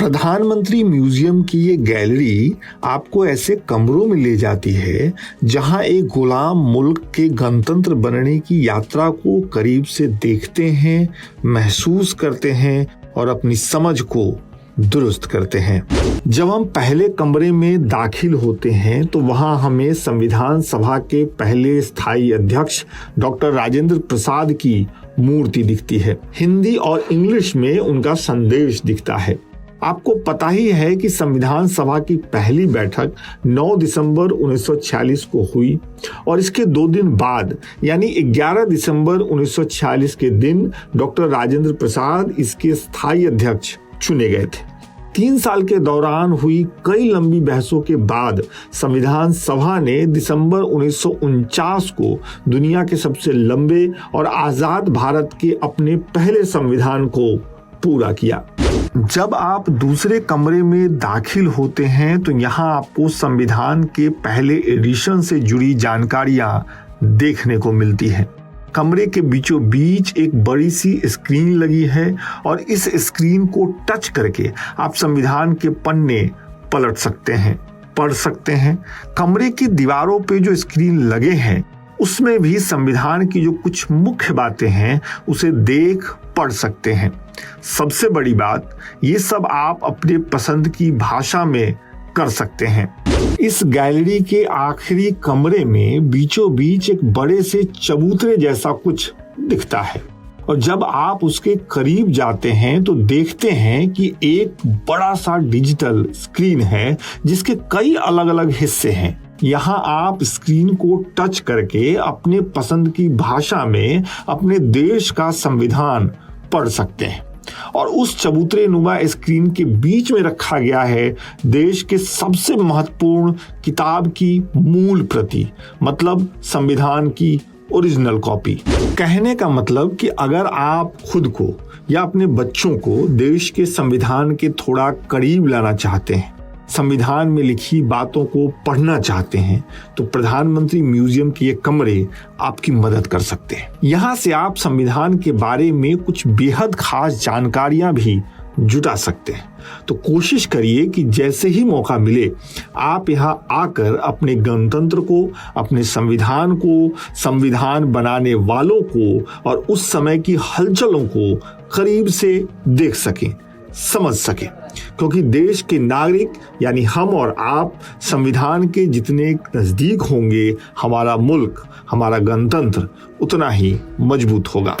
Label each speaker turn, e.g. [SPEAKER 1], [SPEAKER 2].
[SPEAKER 1] प्रधानमंत्री म्यूजियम की ये गैलरी आपको ऐसे कमरों में ले जाती है जहां एक गुलाम मुल्क के गणतंत्र बनने की यात्रा को करीब से देखते हैं, महसूस करते हैं और अपनी समझ को दुरुस्त करते हैं। जब हम पहले कमरे में दाखिल होते हैं तो वहां हमें संविधान सभा के पहले स्थायी अध्यक्ष डॉक्टर राजेंद्र प्रसाद की मूर्ति दिखती है। हिंदी और इंग्लिश में उनका संदेश दिखता है। आपको पता ही है कि संविधान सभा की पहली बैठक 9 दिसंबर 1946 को हुई और इसके 2 दिन बाद यानी 11 दिसंबर 1946 के दिन डॉक्टर राजेंद्र प्रसाद इसके स्थायी अध्यक्ष चुने गए थे। 3 साल के दौरान हुई कई लंबी बहसों के बाद संविधान सभा ने दिसंबर 1949 को दुनिया के सबसे लंबे और आजाद भारत के अपने पहले संविधान को पूरा किया। जब आप दूसरे कमरे में दाखिल होते हैं तो यहाँ आपको संविधान के पहले एडिशन से जुड़ी जानकारियां देखने को मिलती हैं। कमरे के बीचों बीच एक बड़ी सी स्क्रीन लगी है और इस स्क्रीन को टच करके आप संविधान के पन्ने पलट सकते हैं, पढ़ सकते हैं। कमरे की दीवारों पे जो स्क्रीन लगे हैं उसमें भी संविधान की जो कुछ मुख्य बातें हैं उसे देख पढ़ सकते हैं। सबसे बड़ी बात, ये सब आप अपने पसंद की भाषा में कर सकते हैं। इस गैलरी के आखिरी कमरे में बीचों बीच एक बड़े से चबूतरे जैसा कुछ दिखता है और जब आप उसके करीब जाते हैं तो देखते हैं कि एक बड़ा सा डिजिटल स्क्रीन है जिसके कई अलग अलग हिस्से हैं। यहाँ आप स्क्रीन को टच करके अपने पसंद की भाषा में अपने देश का संविधान पढ़ सकते हैं और उस चबूतरे नुमा स्क्रीन के बीच में रखा गया है देश के सबसे महत्वपूर्ण किताब की मूल प्रति, मतलब संविधान की ओरिजिनल कॉपी। कहने का मतलब कि अगर आप खुद को या अपने बच्चों को देश के संविधान के थोड़ा करीब लाना चाहते हैं, संविधान में लिखी बातों को पढ़ना चाहते हैं तो प्रधानमंत्री म्यूजियम के ये कमरे आपकी मदद कर सकते हैं। यहाँ से आप संविधान के बारे में कुछ बेहद खास जानकारियां भी जुटा सकते हैं। तो कोशिश करिए कि जैसे ही मौका मिले आप यहाँ आकर अपने गणतंत्र को, अपने संविधान को, संविधान बनाने वालों को और उस समय की हलचलों को करीब से देख सकें, समझ सके, क्योंकि देश के नागरिक यानी हम और आप संविधान के जितने नजदीक होंगे हमारा मुल्क, हमारा गणतंत्र उतना ही मजबूत होगा।